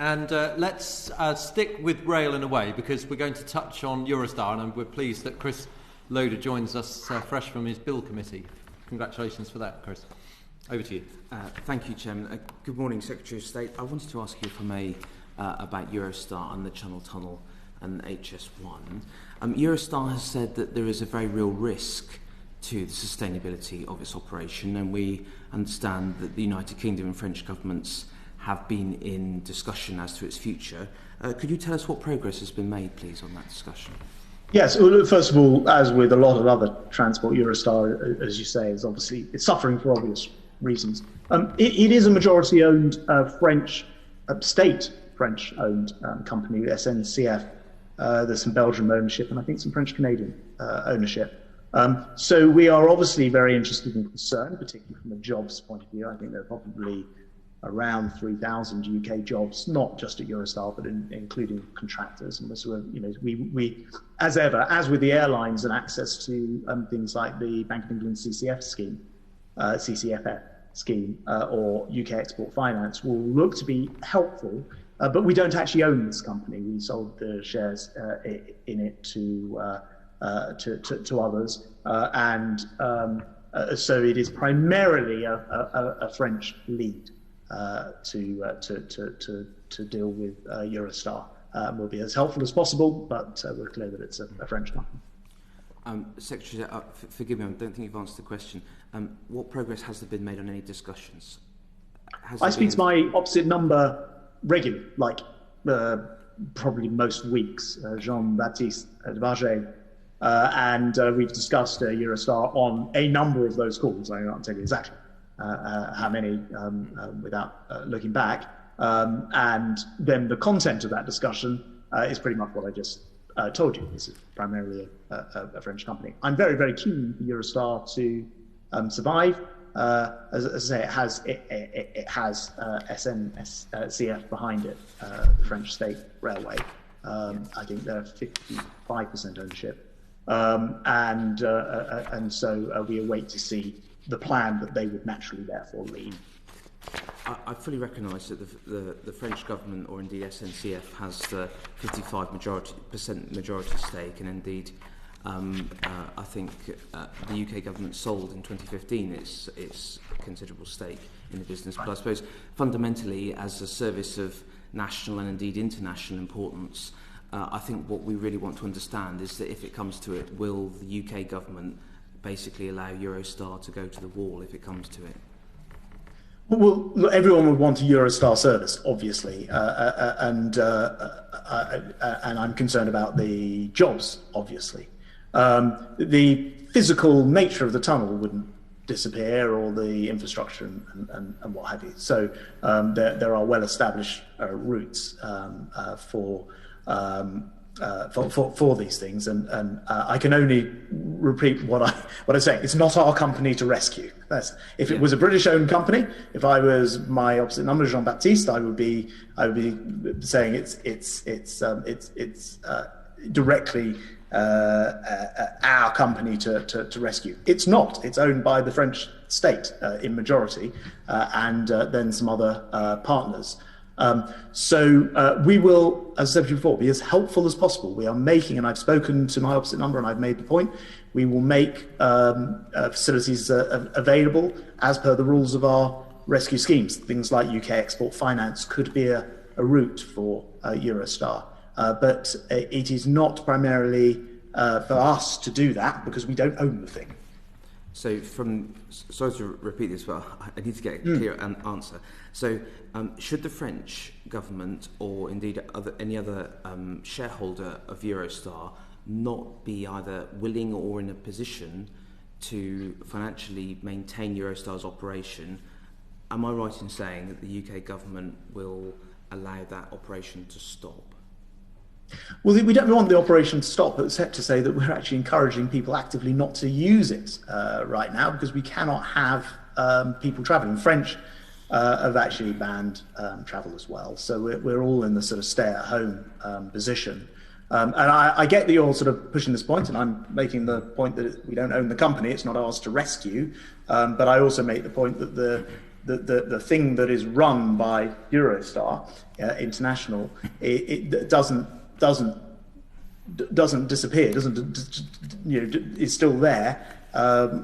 And let's stick with rail in a way, because we're going to touch on Eurostar, and we're pleased that Chris Loder joins us fresh from his Bill Committee. Congratulations for that, Chris. Over to you. Thank you, Chairman. Good morning, Secretary of State. I wanted to ask you, if I may, about Eurostar and the Channel Tunnel and HS1. Eurostar has said that there is a very real risk to the sustainability of its operation, and we understand that the United Kingdom and French governments have been in discussion as to its future. Could you tell us what progress has been made, please, on that discussion? Yes, well, first of all, as with a lot of other transport, Eurostar, as you say, is obviously suffering for obvious reasons. It is a majority-owned French, state-French-owned company, SNCF. There's some Belgian ownership and I think some French-Canadian ownership. So we are obviously very interested and concerned, particularly from a jobs point of view. I think there are probably around 3,000 UK jobs, not just at Eurostar, but including contractors. And so, we, as ever, as with the airlines and access to things like the Bank of England CCFF scheme, or UK Export Finance, will look to be helpful. But we don't actually own this company. We sold the shares in it to others, so it is primarily a French lead to deal with Eurostar. We'll be as helpful as possible, but we're clear that it's a French company. Secretary, forgive me, I don't think you've answered the question. What progress has there been made on any discussions? I speak to my opposite number regularly, like probably most weeks, Jean-Baptiste Debarget, and we've discussed Eurostar on a number of those calls. I can't tell you exactly how many without looking back. And then the content of that discussion is pretty much what I just told you. This is primarily a French company. I'm very, very keen for Eurostar to survive. As I say, it has SNCF behind it, the French state railway. I think they're 55% ownership, and so we await to see the plan that they would naturally therefore lead. I fully recognise that the French government, or indeed SNCF, has the 55% majority stake, and indeed I think the UK government sold in 2015 its considerable stake in the business. But I suppose fundamentally, as a service of national and indeed international importance, I think what we really want to understand is that if it comes to it, will the UK government basically allow Eurostar to go to the wall if it comes to it? Well, look, everyone would want a Eurostar service, obviously, and I'm concerned about the jobs, obviously. The physical nature of the tunnel wouldn't disappear, or the infrastructure and what have you. So there are well-established routes for these things, and I can only repeat what I say. It's not our company to rescue. If it was a British-owned company, if I was my opposite number, Jean-Baptiste, I would be saying it's directly our company to rescue. It's not. It's owned by the French state in majority, and then some other partners. So we will, as I said before, be as helpful as possible. We are making, and I've spoken to my opposite number and I've made the point, we will make facilities available as per the rules of our rescue schemes. Things like UK Export Finance could be a route for Eurostar. But it is not primarily for us to do that, because we don't own the thing. So sorry to repeat this, but I need to get a clear answer. So should the French government, or indeed any other shareholder of Eurostar, not be either willing or in a position to financially maintain Eurostar's operation, am I right in saying that the UK government will allow that operation to stop? Well, we don't want the operation to stop, except to say that we're actually encouraging people actively not to use it right now, because we cannot have people travelling. French have actually banned travel as well. So we're all in the sort of stay-at-home position. And I get that you're sort of pushing this point, and I'm making the point that we don't own the company. It's not ours to rescue. But I also make the point that the thing that is run by Eurostar International, it doesn't disappear, is still there,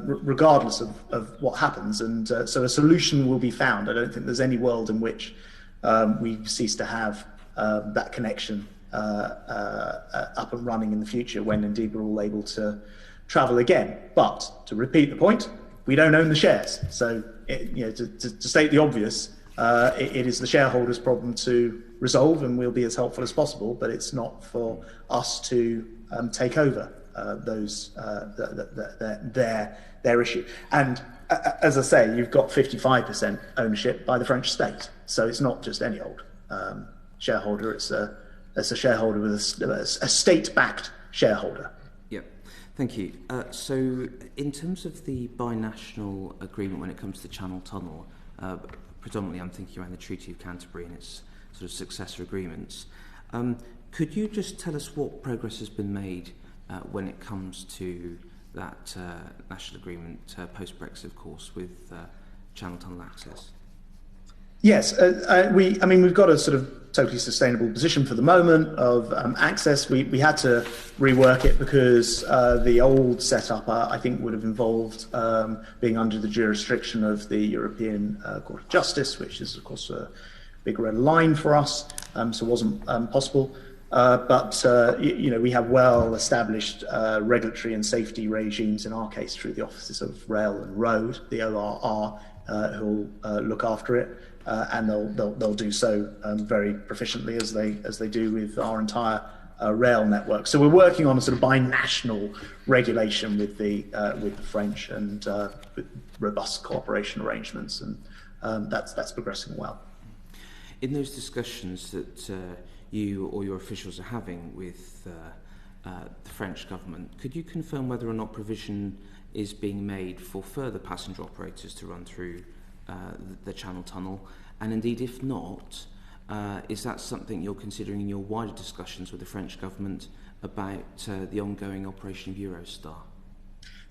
regardless of what happens. And so a solution will be found. I don't think there's any world in which we cease to have that connection up and running in the future, when indeed we're all able to travel again. But to repeat the point, we don't own the shares. So to state the obvious, it is the shareholders' problem to resolve, and we'll be as helpful as possible, but it's not for us to take over their issue. And as I say, you've got 55% ownership by the French state, so it's not just any old shareholder. It's a shareholder with a state-backed shareholder. Yep, thank you. So in terms of the binational agreement when it comes to Channel Tunnel, predominantly I'm thinking around the Treaty of Canterbury and its sort of successor agreements. Could you just tell us what progress has been made when it comes to that national agreement post-Brexit, of course, with Channel Tunnel access? Yes, we've got a sort of totally sustainable position for the moment of access. We had to rework it because the old setup, I think, would have involved being under the jurisdiction of the European Court of Justice, which is, of course, a big red line for us, so it wasn't possible. But we have well-established regulatory and safety regimes, in our case through the Offices of Rail and Road, the ORR, who'll look after it, and they'll do so very proficiently, as they do with our entire rail network. So we're working on a sort of binational regulation with the French, and with robust cooperation arrangements, and that's progressing well. In those discussions that you or your officials are having with the French government, could you confirm whether or not provision is being made for further passenger operators to run through the Channel Tunnel? And indeed, if not, is that something you're considering in your wider discussions with the French government about the ongoing operation of Eurostar?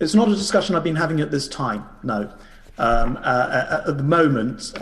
It's not a discussion I've been having at this time, no. At the moment,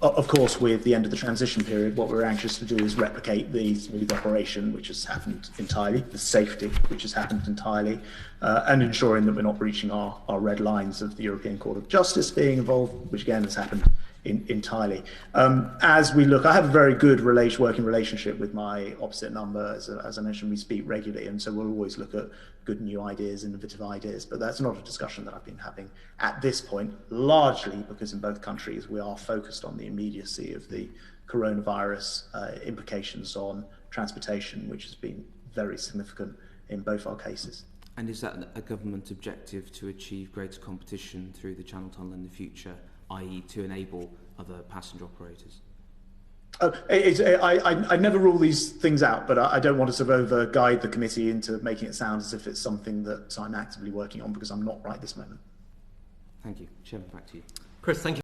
of course, with the end of the transition period, what we're anxious to do is replicate the smooth operation, which has happened entirely, the safety, which has happened entirely, and ensuring that we're not breaching our red lines of the European Court of Justice being involved, which again has happened entirely. As we look, I have a very good working relationship with my opposite number. As I mentioned, we speak regularly, and so we'll always look at good new ideas, innovative ideas, but that's not a discussion that I've been having at this point, largely because in both countries we are focused on the immediacy of the coronavirus implications on transportation, which has been very significant in both our cases. And is that a government objective to achieve greater competition through the Channel Tunnel in the future, i.e. to enable other passenger operators? I never rule these things out, but I don't want to sort of guide the committee into making it sound as if it's something that I'm actively working on, because I'm not right this moment. Thank you. Chairman, back to you. Chris, thank you.